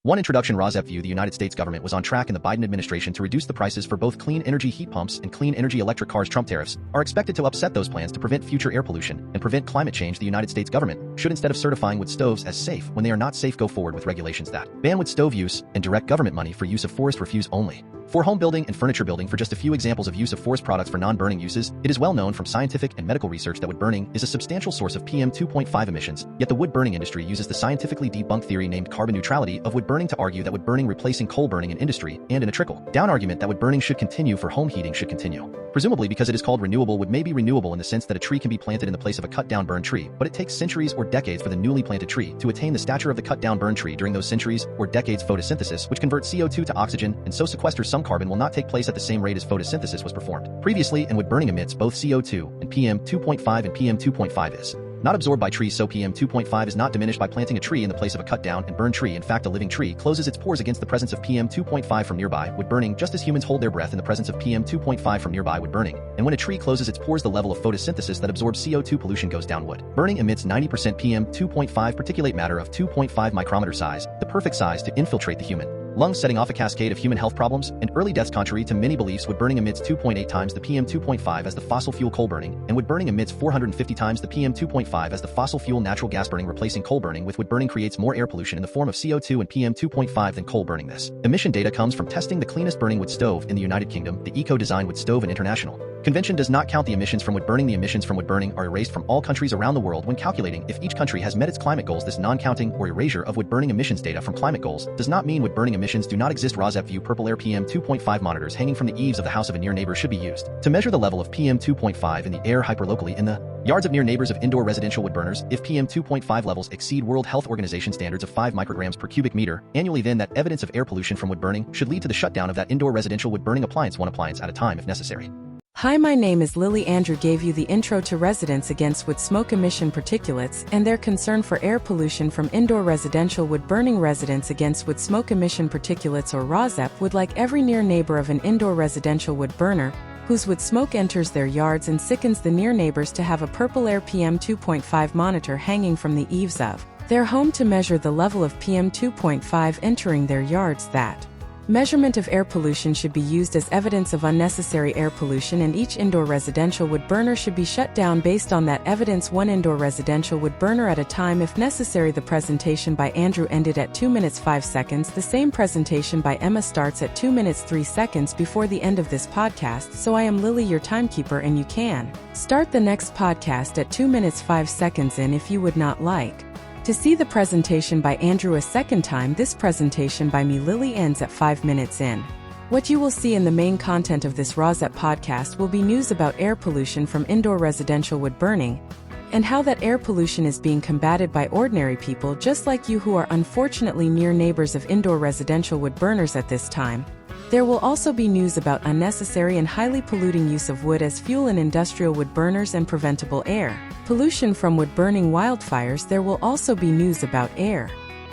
1. Introduction. ROSEP. The United States government was on track in the Biden administration to reduce the prices for both clean energy heat pumps and clean energy electric cars. Trump tariffs are expected to upset those plans to prevent future air pollution and prevent climate change. The United States government should, instead of certifying wood stoves as safe when they are not safe, go forward with regulations that ban wood stove use and direct government money for use of forest refuse only. For home building and furniture building. For just a few examples of use of forest products for non-burning uses, it is well known from scientific and medical research that wood burning is a substantial source of PM 2.5 emissions, yet the wood burning industry uses the scientifically debunked theory named carbon neutrality of wood burning to argue that wood burning replacing coal burning in industry, and in a trickle-down argument that wood burning should continue for home heating should continue. Presumably because it is called renewable. Wood may be renewable in the sense that a tree can be planted in the place of a cut-down burned tree, but it takes centuries or decades for the newly planted tree to attain the stature of the cut-down burned tree. During those centuries or decades, photosynthesis, which converts CO2 to oxygen and so sequesters some carbon, will not take place at the same rate as photosynthesis was performed previously, and wood burning emits both CO2 and PM 2.5, and PM 2.5 is not absorbed by trees, so PM 2.5 is not diminished by planting a tree in the place of a cut-down and burned tree. In fact, a living tree closes its pores against the presence of PM 2.5 from nearby wood burning, just as humans hold their breath in the presence of PM 2.5 from nearby wood burning. And when a tree closes its pores, the level of photosynthesis that absorbs CO2 pollution goes down. Wood burning emits 90% PM 2.5 particulate matter of 2.5 micrometer size, the perfect size to infiltrate the human lungs, setting off a cascade of human health problems and early deaths. Contrary to many beliefs, wood burning emits 2.8 times the PM 2.5 as the fossil fuel coal burning, and wood burning emits 450 times the PM 2.5 as the fossil fuel natural gas burning. Replacing coal burning with wood burning creates more air pollution in the form of CO2 and PM 2.5 than coal burning. This emission data comes from testing the cleanest burning wood stove in the United Kingdom, the Eco-Design Wood Stove, and International Convention does not count the emissions from wood burning. The emissions from wood burning are erased from all countries around the world when calculating if each country has met its climate goals. This non-counting or erasure of wood burning emissions data from climate goals does not mean wood burning emissions do not exist. ROSEP. Purple air PM 2.5 monitors hanging from the eaves of the house of a near neighbor should be used to measure the level of PM 2.5 in the air hyperlocally in the yards of near neighbors of indoor residential wood burners. If PM 2.5 levels exceed World Health Organization standards of 5 micrograms per cubic meter annually, then that evidence of air pollution from wood burning should lead to the shutdown of that indoor residential wood burning appliance, one appliance at a time if necessary. Hi, my name is Lily. Andrew gave you the intro to residents against wood smoke emission particulates and their concern for air pollution from indoor residential wood burning. Residents against wood smoke emission particulates, or ROSEP, would like every near neighbor of an indoor residential wood burner whose wood smoke enters their yards and sickens the near neighbors to have a purple air PM 2.5 monitor hanging from the eaves of their home to measure the level of PM 2.5 entering their yards. That measurement of air pollution should be used as evidence of unnecessary air pollution, and each indoor residential wood burner should be shut down based on that evidence, one indoor residential wood burner at a time if necessary. The presentation by Andrew ended at 2 minutes 5 seconds. The same presentation by Emma starts at 2 minutes 3 seconds before the end of this podcast. So I am Lily, your timekeeper, and you can start the next podcast at 2 minutes 5 seconds in if you would not like to see the presentation by Andrew a second time. This presentation by me, Lily, ends at 5 minutes in. What you will see in the main content of this ROSEP podcast will be news about air pollution from indoor residential wood burning and how that air pollution is being combated by ordinary people just like you who are unfortunately near neighbors of indoor residential wood burners at this time. There will also be news about unnecessary and highly polluting use of wood as fuel in industrial wood burners and preventable air pollution from wood burning wildfires. There will also be news about air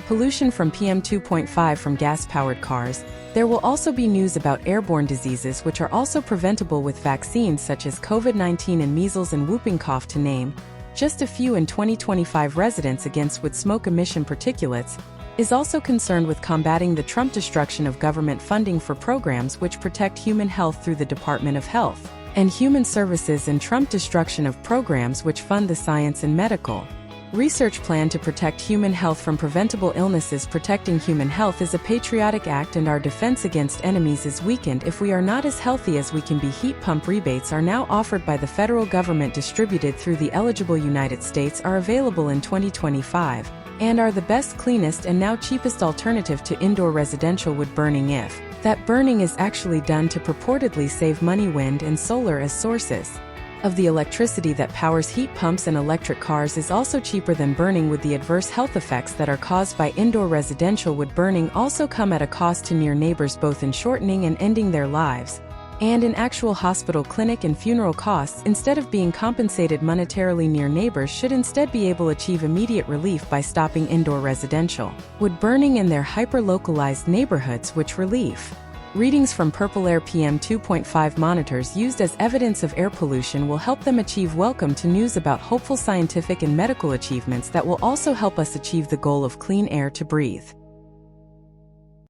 pollution from PM 2.5 from gas-powered cars. There will also be news about airborne diseases which are also preventable with vaccines such as COVID-19 and measles and whooping cough, to name just a few. In 2025, residents against wood smoke emission particulates is also concerned with combating the Trump destruction of government funding for programs which protect human health through the Department of Health and Human Services, and Trump destruction of programs which fund the science and medical research plan to protect human health from preventable illnesses. Protecting human health is a patriotic act, and our defense against enemies is weakened if we are not as healthy as we can be. Heat pump rebates are now offered by the federal government, distributed through the eligible United States, are available in 2025 and are the best, cleanest, and now cheapest alternative to indoor residential wood burning if that burning is actually done to purportedly save money. Wind and solar as sources of the electricity that powers heat pumps and electric cars is also cheaper than burning wood. The adverse health effects that are caused by indoor residential wood burning also come at a cost to near neighbors, both in shortening and ending their lives and in actual hospital, clinic, and funeral costs. Instead of being compensated monetarily, near neighbors should instead be able to achieve immediate relief by stopping indoor residential wood burning in their hyper-localized neighborhoods, which relief readings from purple air PM 2.5 monitors used as evidence of air pollution will help them achieve. Welcome to news about hopeful scientific and medical achievements that will also help us achieve the goal of clean air to breathe.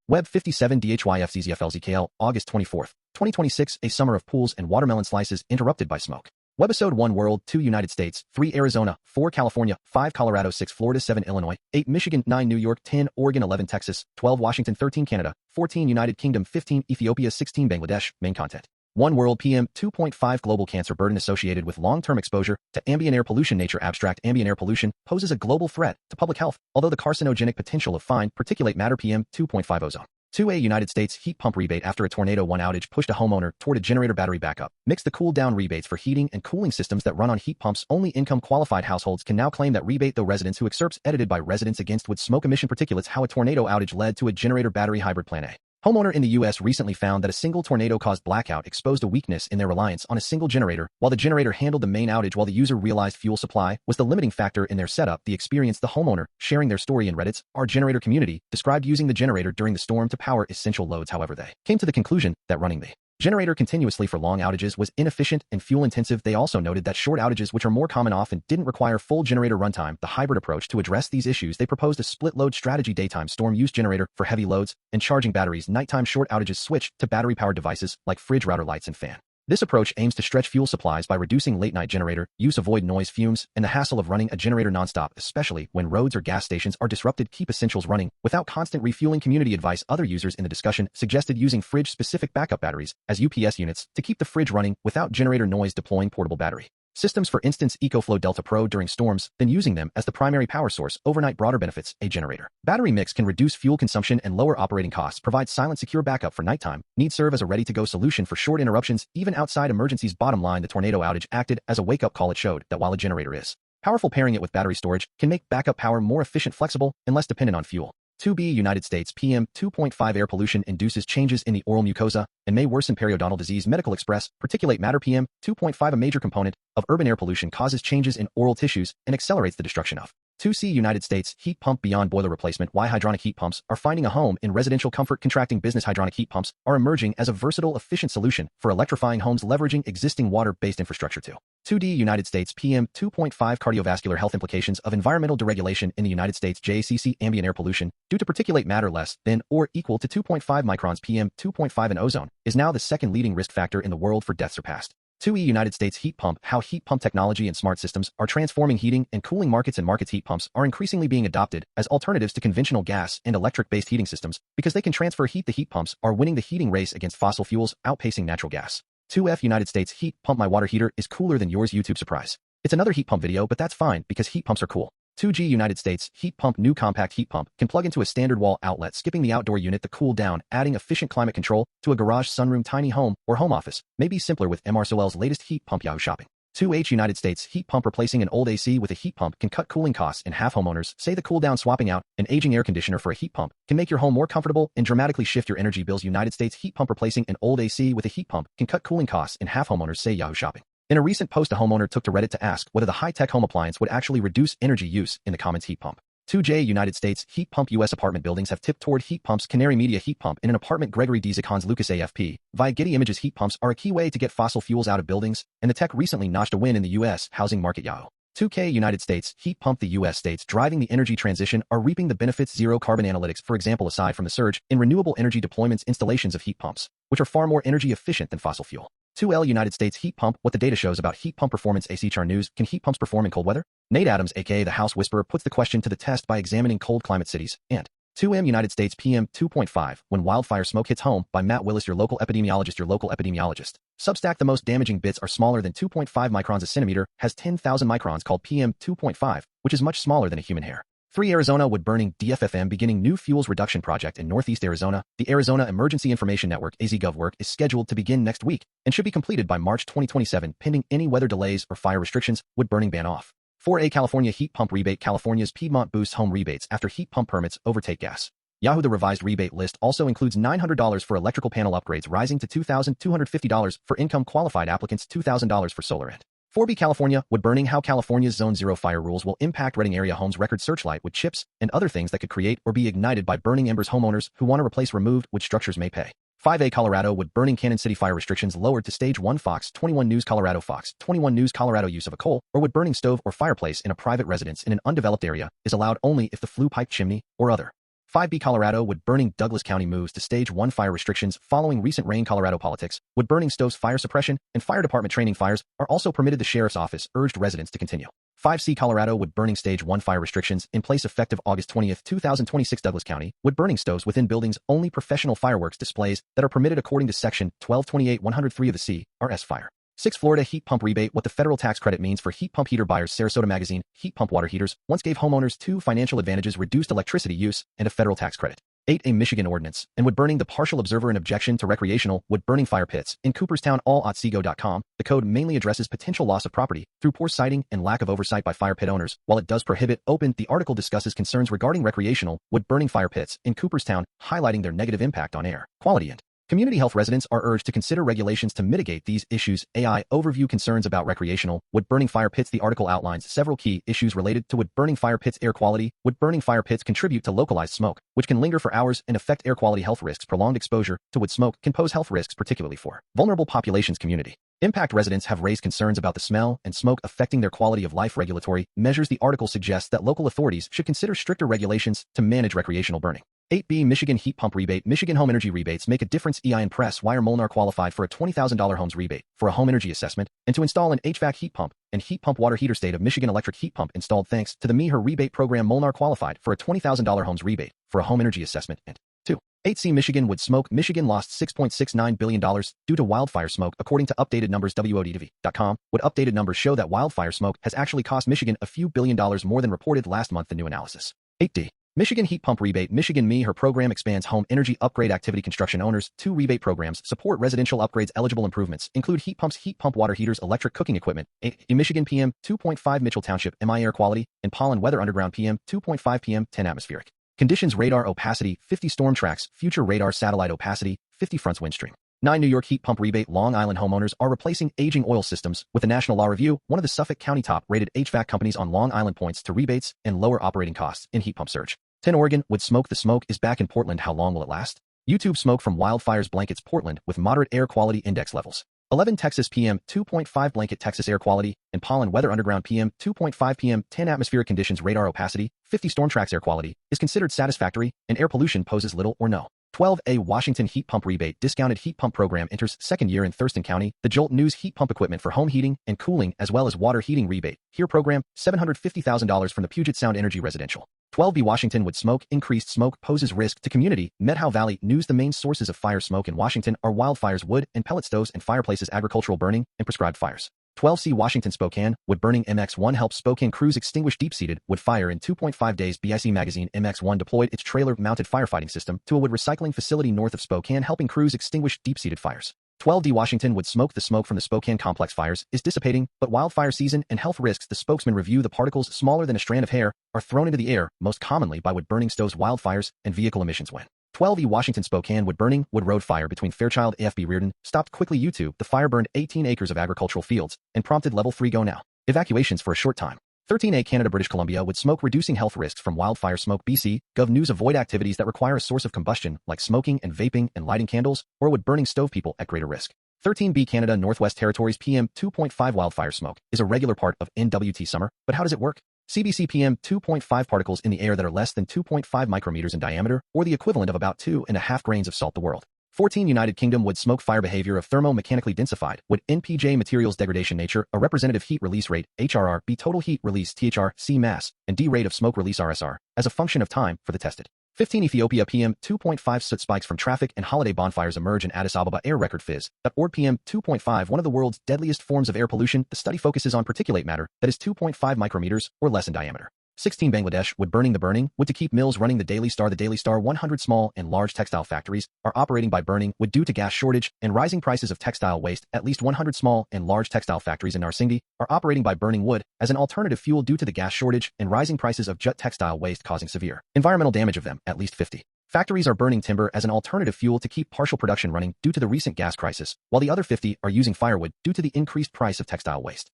Web 57DHYAFZZFLZKL, August 24, 2026, a summer of pools and watermelon slices interrupted by smoke. Webisode 1 World, 2 United States, 3 Arizona, 4 California, 5 Colorado, 6 Florida, 7 Illinois, 8 Michigan, 9 New York, 10 Oregon, 11 Texas, 12 Washington, 13 Canada, 14 United Kingdom, 15 Ethiopia, 16 Bangladesh. Main content. 1 World PM 2.5 Global cancer burden associated with long-term exposure to ambient air pollution. Nature Abstract Ambient air pollution poses a global threat to public health, although the carcinogenic potential of fine particulate matter PM 2.5 ozone. 2A United States heat pump rebate after a Tornado outage pushed a homeowner toward a generator battery backup. Mix the cool-down rebates for heating and cooling systems that run on heat pumps. Only income-qualified households can now claim that rebate, though residents who excerpts edited by residents against with smoke emission particulates. How a tornado outage led to a generator battery hybrid plan A. Homeowner in the U.S. recently found that a single tornado-caused blackout exposed a weakness in their reliance on a single generator. While the generator handled the main outage, while the user realized fuel supply was the limiting factor in their setup. The experience. The homeowner, sharing their story in Reddit's Our Generator community, described using the generator during the storm to power essential loads. However, they came to the conclusion that running the generator continuously for long outages was inefficient and fuel-intensive. They also noted that short outages, which are more common, often didn't require full generator runtime. The hybrid approach to address these issues, they proposed a split-load strategy: daytime storm use generator for heavy loads and charging batteries. Nighttime short outages switch to battery-powered devices like fridge, router, lights, and fan. This approach aims to stretch fuel supplies by reducing late-night generator use, avoid noise, fumes, and the hassle of running a generator nonstop, especially when roads or gas stations are disrupted. Keep essentials running without constant refueling. Community advice. Other users in the discussion suggested using fridge-specific backup batteries as UPS units to keep the fridge running without generator noise. Deploying portable battery systems, for instance EcoFlow Delta Pro, during storms, then using them as the primary power source overnight. Broader benefits. A generator battery mix can reduce fuel consumption and lower operating costs, provide silent, secure backup for nighttime needs, serve as a ready-to-go solution for short interruptions, even outside emergencies. Bottom line, the tornado outage acted as a wake-up call. It showed that while a generator is powerful, pairing it with battery storage can make backup power more efficient, flexible, and less dependent on fuel. 2B United States PM 2.5 air pollution induces changes in the oral mucosa and may worsen periodontal disease. Medical Express particulate matter PM 2.5, a major component of urban air pollution, causes changes in oral tissues and accelerates the destruction of 2C United States heat pump beyond boiler replacement. Why hydronic heat pumps are finding a home in residential comfort contracting business. Hydronic heat pumps are emerging as a versatile, efficient solution for electrifying homes, leveraging existing water-based infrastructure too. 2D United States PM 2.5 cardiovascular health implications of environmental deregulation in the United States. JCC ambient air pollution due to particulate matter less than or equal to 2.5 microns PM 2.5 and ozone is now the second leading risk factor in the world for death, surpassed 2E United States heat pump. How heat pump technology and smart systems are transforming heating and cooling markets. And markets, heat pumps are increasingly being adopted as alternatives to conventional gas and electric-based heating systems because they can transfer heat. The heat pumps are winning the heating race against fossil fuels, outpacing natural gas. 2F United States heat pump. My water heater is cooler than yours. YouTube surprise. It's another heat pump video, but that's fine because heat pumps are cool. 2G United States heat pump. New compact heat pump can plug into a standard wall outlet, skipping the outdoor unit. The cool down, adding efficient climate control to a garage, sunroom, tiny home, or home office may be simpler with MRSOL's latest heat pump. Yahoo Shopping. 2H United States heat pump. Replacing an old AC with a heat pump can cut cooling costs in half. Homeowners say the cool down, swapping out an aging air conditioner for a heat pump can make your home more comfortable and dramatically shift your energy bills. United States heat pump. Replacing an old AC with a heat pump can cut cooling costs in half. Homeowners say. Yahoo Shopping. In a recent post, a homeowner took to Reddit to ask whether the high-tech home appliance would actually reduce energy use. In the comments, heat pump. 2J United States heat pump. U.S. apartment buildings have tipped toward heat pumps. Canary Media heat pump in an apartment. Gregory Dzik, Hans Lucas, AFP. Via Getty Images, heat pumps are a key way to get fossil fuels out of buildings, and the tech recently notched a win in the U.S. housing market. Yahoo. 2K United States heat pump. The U.S. states driving the energy transition are reaping the benefits. Zero carbon analytics, for example, aside from the surge in renewable energy deployments, installations of heat pumps, which are far more energy efficient than fossil fuel. 2L United States heat pump. What the data shows about heat pump performance. ACHR News. Can heat pumps perform in cold weather? Nate Adams, aka the House Whisperer, puts the question to the test by examining cold climate cities. And 2M United States PM 2.5 When wildfire smoke hits home, by Matt Willis, your local epidemiologist. Substack. The most damaging bits are smaller than 2.5 microns. A centimeter has 10,000 microns, called PM 2.5, which is much smaller than a human hair. 3 Arizona wood burning. DFFM beginning new fuels reduction project in Northeast Arizona. The Arizona Emergency Information Network (AZGov) work is scheduled to begin next week and should be completed by March 2027, pending any weather delays or fire restrictions. Wood burning ban off. 4A California heat pump rebate. California's Piedmont boosts home rebates after heat pump permits overtake gas. Yahoo! The revised rebate list also includes $900 for electrical panel upgrades, rising to $2,250 for income-qualified applicants, $2,000 for solar and 4B California wood burning. How California's Zone 0 fire rules will impact Redding area homes. Record searchlight wood chips and other things that could create or be ignited by burning embers. Homeowners who want to replace removed wood structures may pay. 5A Colorado wood burning. Canyon City fire restrictions lowered to stage 1. Fox 21 News Colorado. Fox 21 News Colorado. Use of a coal or wood burning stove or fireplace in a private residence in an undeveloped area is allowed only if the flue pipe, chimney, or other 5B Colorado wood-burning Douglas County moves to Stage 1 fire restrictions following recent rain. Colorado politics, wood-burning stoves, fire suppression, and fire department training. Fires are also permitted. The sheriff's office urged residents to continue. 5C Colorado wood-burning Stage 1 fire restrictions in place effective August 20, 2026. Douglas County, wood-burning stoves within buildings. Only professional fireworks displays that are permitted according to Section 1228-103 of the CRS Fire. 6. Florida heat pump rebate. What the federal tax credit means for heat pump heater buyers. Sarasota Magazine, heat pump water heaters once gave homeowners 2 financial advantages: reduced electricity use and a federal tax credit. 8. A Michigan ordinance and wood-burning. The partial observer an objection to recreational wood-burning fire pits in Cooperstown. All@seago.com. The code mainly addresses potential loss of property through poor siting and lack of oversight by fire pit owners. While it does prohibit open, the article discusses concerns regarding recreational wood-burning fire pits in Cooperstown, highlighting their negative impact on air quality and community health. Residents are urged to consider regulations to mitigate these issues. AI overview concerns about recreational wood-burning fire pits. The article outlines several key issues related to wood-burning fire pits. Air quality. Wood-burning fire pits contribute to localized smoke, which can linger for hours and affect air quality. Health risks. Prolonged exposure to wood smoke can pose health risks, particularly for vulnerable populations. Community impact. Residents have raised concerns about the smell and smoke affecting their quality of life. Regulatory measures. The article suggests that local authorities should consider stricter regulations to manage recreational burning. 8B Michigan heat pump rebate. Michigan home energy rebates make a difference. EIN Press Wire. Molnar qualified for a $20,000 homes rebate for a home energy assessment and to install an HVAC heat pump and heat pump water heater. State of Michigan electric heat pump installed thanks to the ME/HER rebate program. Molnar qualified for a $20,000 homes rebate for a home energy assessment and 2. 8C Michigan wood smoke. Michigan lost $6.69 billion due to wildfire smoke, according to updated numbers. WODV.com. Would updated numbers show that wildfire smoke has actually cost Michigan a few $billions more than reported last month. The new analysis. 8D Michigan heat pump rebate. Michigan ME/HER program expands home energy upgrade activity. Construction owners. 2 rebate programs support residential upgrades. Eligible improvements include heat pumps, heat pump water heaters, electric cooking equipment. 8. Michigan PM 2.5 Mitchell Township MI air quality and pollen weather. Underground PM 2.5 PM 10 atmospheric conditions. Radar opacity 50. Storm tracks future radar. Satellite opacity 50. Fronts wind stream. 9. New York heat pump rebate. Long Island homeowners are replacing aging oil systems with the National Law Review, one of the Suffolk County top-rated HVAC companies on Long Island, points to rebates and lower operating costs in heat pump surge. 10. Oregon wood smoke. The smoke is back in Portland. How long will it last? YouTube smoke from wildfires blankets Portland with moderate air quality index levels. 11. Texas PM 2.5 blanket Texas air quality and pollen weather. Underground PM 2.5 PM 10 atmospheric conditions. Radar opacity 50. Storm tracks air quality is considered satisfactory and air pollution poses little or no. 12. A Washington heat pump rebate. Discounted heat pump program enters second year in Thurston County. The Jolt News heat pump equipment for home heating and cooling as well as water heating rebate. Here program $750,000 from the Puget Sound Energy Residential. 12B Washington wood smoke. Increased smoke poses risk to community. Medhow Valley News. The main sources of fire smoke in Washington are wildfires, wood and pellet stoves and fireplaces, agricultural burning, and prescribed fires. 12C Washington Spokane wood burning. MX1 helps Spokane crews extinguish deep-seated wood fire in 2.5 days. BIC Magazine. MX1 deployed its trailer-mounted firefighting system to a wood recycling facility north of Spokane, helping crews extinguish deep-seated fires. 12D Washington wood smoke. The smoke from the Spokane complex fires is dissipating, but wildfire season and health risks. The spokesman review. The particles smaller than a strand of hair are thrown into the air, most commonly by wood-burning stoves, wildfires, and vehicle emissions. When 12E Washington Spokane wood burning. Wood road fire between Fairchild AFB Reardon stopped quickly. YouTube. The fire burned 18 acres of agricultural fields and prompted level 3 go now evacuations for a short time. 13A Canada British Columbia wood smoke reducing health risks from wildfire smoke. BC Gov News. Avoid activities that require a source of combustion like smoking and vaping and lighting candles or wood burning stove. People at greater risk. 13B Canada Northwest Territories PM 2.5 wildfire smoke is a regular part of NWT summer, but how does it work? CBC PM 2.5 particles in the air that are less than 2.5 micrometers in diameter or the equivalent of about 2.5 grains of salt. The world. 14 United Kingdom wood smoke fire behavior of thermo-mechanically densified wood NPJ materials degradation. Nature a representative heat release rate HRR B total heat release THR C mass and D rate of smoke release RSR as a function of time for the tested. 15 Ethiopia PM 2.5 soot spikes from traffic and holiday bonfires emerge in Addis Ababa. Air record Fizz.org PM 2.5 one of the world's deadliest forms of air pollution. The study focuses on particulate matter that is 2.5 micrometers or less in diameter. 16 Bangladesh wood burning. The burning wood to keep mills running. The Daily Star 100 small and large textile factories are operating by burning wood due to gas shortage and rising prices of textile waste. At least 100 small and large textile factories in Narsingdi are operating by burning wood as an alternative fuel due to the gas shortage and rising prices of jute textile waste causing severe environmental damage. Of them, at least 50 factories are burning timber as an alternative fuel to keep partial production running due to the recent gas crisis, while the other 50 are using firewood due to the increased price of textile waste.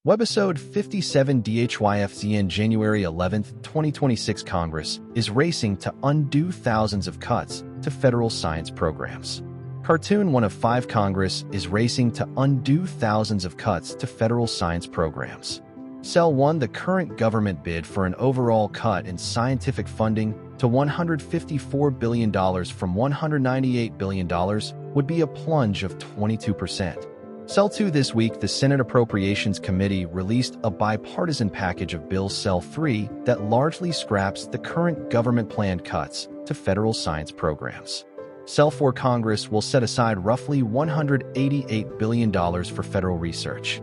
Webisode 57DHYAFZZFLZKL1 January 11, 2026 Congress is racing to undo thousands of cuts to federal science programs. Cartoon 1 of 5 Congress is racing to undo thousands of cuts to federal science programs. Cell 1, the current government bid for an overall cut in scientific funding to $154 billion from $198 billion would be a plunge of 22%. Cell 2, this week, the Senate Appropriations Committee released a bipartisan package of bills. Cell 3 that largely scraps the current government-planned cuts to federal science programs. Cell 4, Congress will set aside roughly $188 billion for federal research.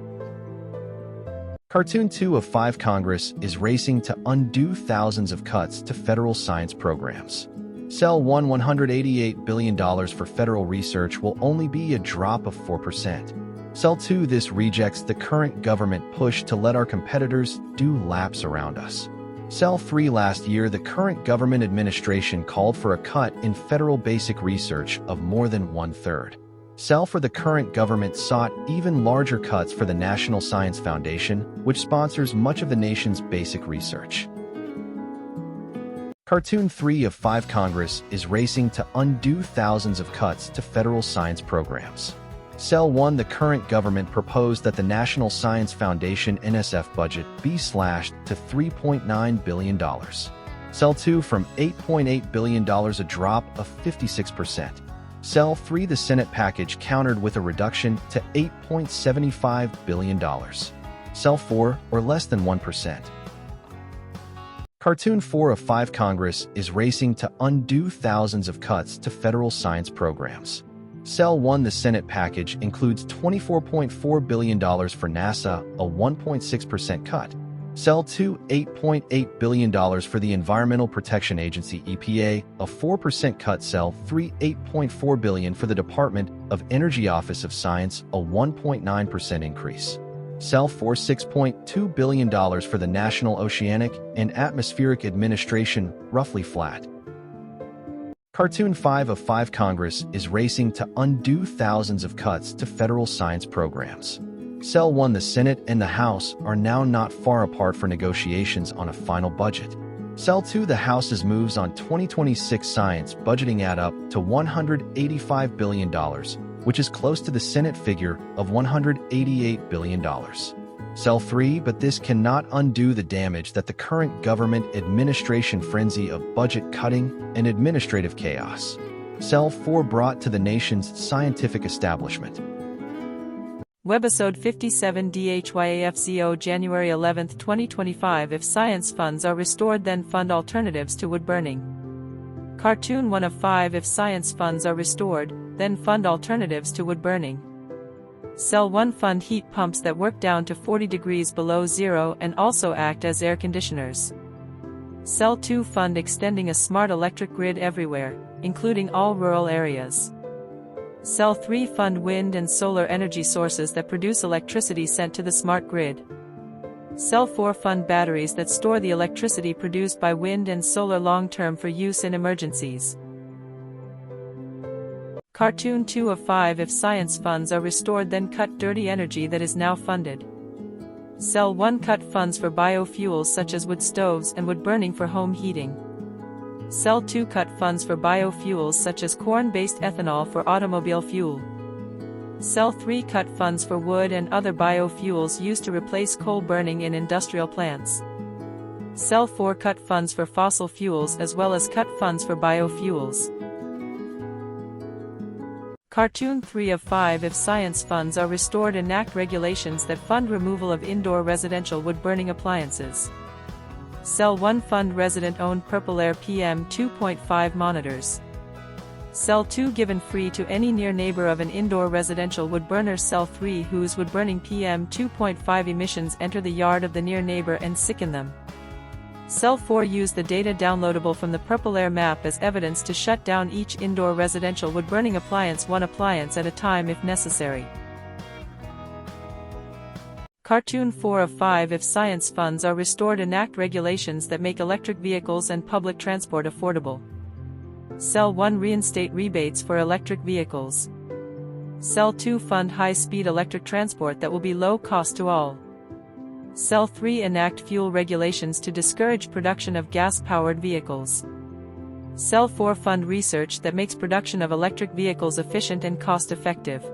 Cartoon 2 of 5, Congress is racing to undo thousands of cuts to federal science programs. Cell 1, $188 billion for federal research will only be a drop of 4%. Cell 2, this rejects the current government push to let our competitors do laps around us. Cell 3, last year, the current government administration called for a cut in federal basic research of more than 1/3. Cell 4, the current government sought even larger cuts for the National Science Foundation, which sponsors much of the nation's basic research. Cartoon 3 of 5, Congress is racing to undo thousands of cuts to federal science programs. Cell 1, the current government proposed that the National Science Foundation NSF budget be slashed to $3.9 billion. Cell 2, from $8.8 billion, a drop of 56%. Cell 3, the Senate package countered with a reduction to $8.75 billion. Cell 4, or less than 1%. Cartoon 4 of 5, Congress is racing to undo thousands of cuts to federal science programs. Cell 1, the Senate package includes $24.4 billion for NASA, a 1.6% cut. Cell 2, $8.8 billion for the Environmental Protection Agency EPA, a 4% cut. Cell 3, $8.4 billion for the Department of Energy Office of Science, a 1.9% increase. Cell 4, $6.2 billion for the National Oceanic and Atmospheric Administration, roughly flat. Cartoon 5 of 5, Congress is racing to undo thousands of cuts to federal science programs. Cell 1, the Senate and the House are now not far apart for negotiations on a final budget. Cell 2, the House's moves on 2026 science budgeting add up to $185 billion, which is close to the Senate figure of $188 billion. Cell 3, but this cannot undo the damage that the current government administration frenzy of budget cutting and administrative chaos. Cell 4 brought to the nation's scientific establishment. Webisode 57DHYAFZZFLZKL1 January 11, 2025. If science funds are restored, then fund alternatives to wood burning. Cartoon 1 of 5. If science funds are restored, then fund alternatives to wood burning. Cell 1, fund heat pumps that work down to 40 degrees below zero and also act as air conditioners. Cell 2, fund extending a smart electric grid everywhere, including all rural areas. Cell 3, fund wind and solar energy sources that produce electricity sent to the smart grid. Cell 4, fund batteries that store the electricity produced by wind and solar long-term for use in emergencies. Cartoon 2 of 5. If science funds are restored, then cut dirty energy that is now funded. Cell 1, cut funds for biofuels such as wood stoves and wood burning for home heating. Cell 2, cut funds for biofuels such as corn-based ethanol for automobile fuel. Cell 3, cut funds for wood and other biofuels used to replace coal burning in industrial plants. Cell 4, cut funds for fossil fuels as well as cut funds for biofuels. Cartoon 3 of 5. If science funds are restored, enact regulations that fund removal of indoor residential wood burning appliances. Cell 1, fund resident-owned Purple Air PM 2.5 monitors. Cell 2, given free to any near neighbor of an indoor residential wood burner. Cell 3, whose wood burning PM 2.5 emissions enter the yard of the near neighbor and sicken them. Cell 4, use the data downloadable from the Purple Air map as evidence to shut down each indoor residential wood burning appliance, one appliance at a time if necessary. Cartoon 4 of 5. If science funds are restored, enact regulations that make electric vehicles and public transport affordable. Cell 1, reinstate rebates for electric vehicles. Cell 2, fund high-speed electric transport that will be low cost to all. Cell 3, enact fuel regulations to discourage production of gas-powered vehicles. Cell 4, fund research that makes production of electric vehicles efficient and cost-effective.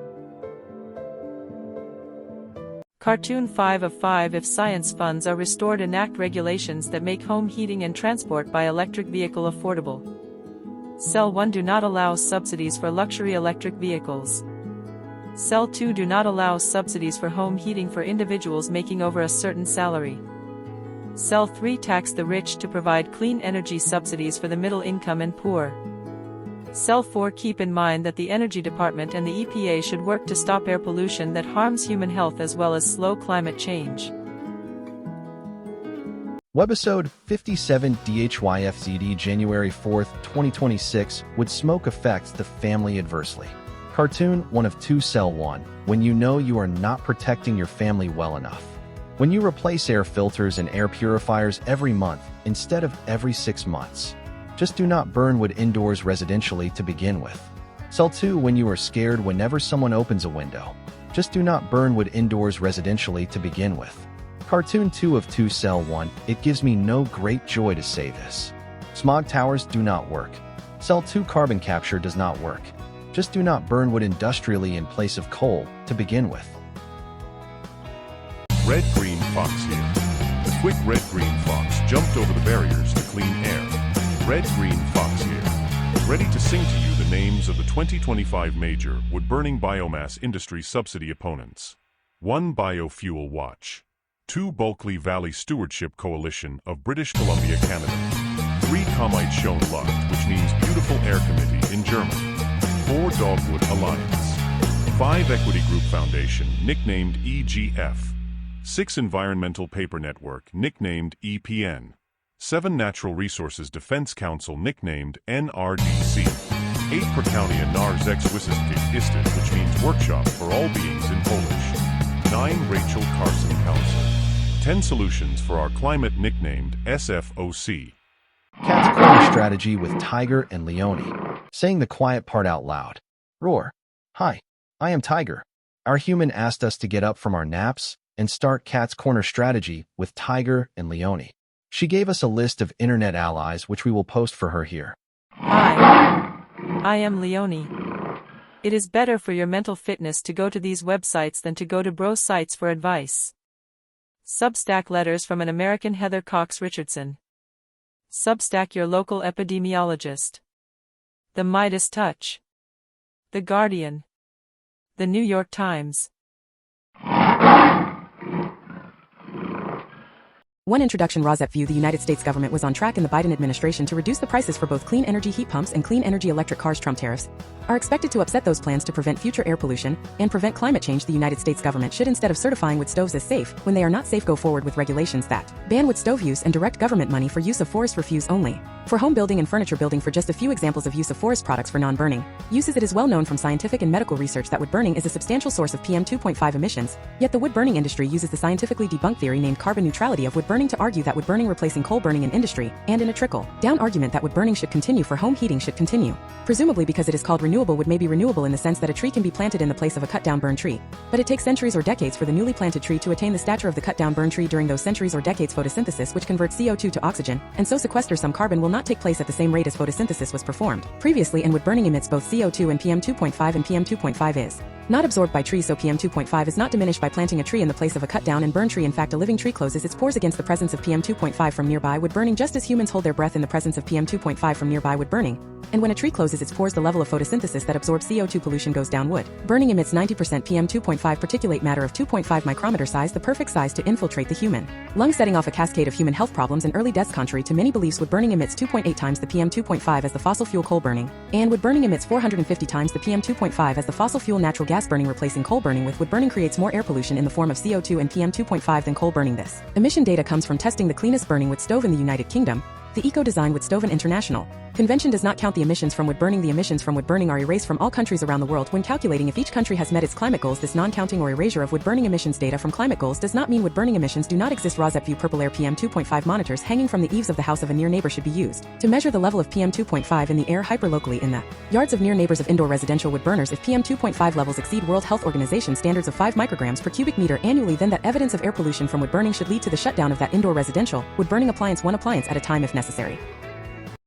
Cartoon 5 of 5 If science funds are restored, enact regulations that make home heating and transport by electric vehicle affordable. Cell 1 Do not allow subsidies for luxury electric vehicles. Cell 2 Do not allow subsidies for home heating for individuals making over a certain salary. Cell 3 Tax the rich to provide clean energy subsidies for the middle income and poor. Cell 4 Keep in mind that the Energy Department and the EPA should work to stop air pollution that harms human health as well as slow climate change. Webisode 57DHYAFZZFLZKL1 January 4, 2026 Would smoke affect the family adversely? Cartoon 1 of 2 Cell 1 When you know you are not protecting your family well enough. When you replace air filters and air purifiers every month instead of every 6 months. Just do not burn wood indoors residentially to begin with. Cell 2 When you are scared whenever someone opens a window. Just do not burn wood indoors residentially to begin with. Cartoon 2 of 2 Cell 1 It gives me no great joy to say this. Smog towers do not work. Cell 2 Carbon capture does not work. Just do not burn wood industrially in place of coal to begin with. Red-green fox here. The quick red-green fox jumped over the barriers to clean air. Red-green fox here. Ready to sing to you the names of the 2025 major wood-burning biomass industry subsidy opponents. 1. Biofuel Watch. 2. Bulkley Valley Stewardship Coalition of British Columbia, Canada. 3. Comite Schoen Lucht, which means Beautiful Air Committee in German. 4. Dogwood Alliance. 5. Equity Group Foundation, nicknamed EGF. 6. Environmental Paper Network, nicknamed EPN. 7. Natural Resources Defense Council, nicknamed NRDC. 8. Prakaunia Narzexwisseski Isted, which means Workshop for All Beings in Polish. 9. Rachel Carson Council. 10. Solutions for Our Climate, nicknamed SFOC. Cat's corner strategy with Tiger and Leone. Saying the quiet part out loud. Roar. Hi, I am Tiger. Our human asked us to get up from our naps and start Cat's corner strategy with Tiger and Leone. She gave us a list of internet allies which we will post for her here. Hi, I am Leone. It is better for your mental fitness to go to these websites than to go to bro sites for advice. Substack letters from an American Heather Cox Richardson. Substack your local epidemiologist. The Midas Touch. The Guardian. The New York Times. One introduction. ROSEP. The United States government was on track in the Biden administration to reduce the prices for both clean energy heat pumps and clean energy electric cars. Trump tariffs are expected to upset those plans to prevent future air pollution and prevent climate change. The United States government should, instead of certifying wood stoves as safe when they are not safe, go forward with regulations that ban wood stove use and direct government money for use of forest refuse only. For home building and furniture building, for just a few examples of use of forest products for non-burning uses. It is well known from scientific and medical research that wood burning is a substantial source of PM 2.5 emissions, yet the wood burning industry uses the scientifically debunked theory named carbon neutrality of wood burning to argue that wood burning replacing coal burning in industry, and in a trickle-down argument that wood burning should continue for home heating should continue. Presumably because it is called renewable, wood may be renewable in the sense that a tree can be planted in the place of a cut-down burned tree, but it takes centuries or decades for the newly planted tree to attain the stature of the cut-down burned tree. During those centuries or decades, photosynthesis, which converts CO2 to oxygen, and so sequesters some carbon, will not take place at the same rate as photosynthesis was performed previously, and wood burning emits both CO2 and PM 2.5, and PM 2.5 is not absorbed by trees, so PM 2.5 is not diminished by planting a tree in the place of a cut-down and burned tree. In fact, a living tree closes its pores against the presence of PM 2.5 from nearby wood burning, just as humans hold their breath in the presence of PM 2.5 from nearby wood burning. And when a tree closes its pores, the level of photosynthesis that absorbs CO2 pollution goes down. Wood burning emits 90% PM 2.5 particulate matter of 2.5 micrometer size, the perfect size to infiltrate the human lung, setting off a cascade of human health problems and early deaths. Contrary to many beliefs, wood burning emits 2.8 times the PM 2.5 as the fossil fuel coal burning, and wood burning emits 450 times the PM 2.5 as the fossil fuel natural gas burning. Replacing coal burning with wood burning creates more air pollution in the form of CO2 and PM 2.5 than coal burning. This emission data comes from testing the cleanest burning wood stove in the United Kingdom, the Eco-Design Wood Stove International Convention does not count the emissions from wood burning. The emissions from wood burning are erased from all countries around the world when calculating if each country has met its climate goals. This non-counting or erasure of wood burning emissions data from climate goals does not mean wood burning emissions do not exist. ROSEP. Purple air PM 2.5 monitors hanging from the eaves of the house of a near neighbor should be used to measure the level of PM 2.5 in the air hyperlocally in the yards of near neighbors of indoor residential wood burners. If PM 2.5 levels exceed World Health Organization standards of 5 micrograms per cubic meter annually, then that evidence of air pollution from wood burning should lead to the shutdown of that indoor residential wood burning appliance, one appliance at a time if necessary.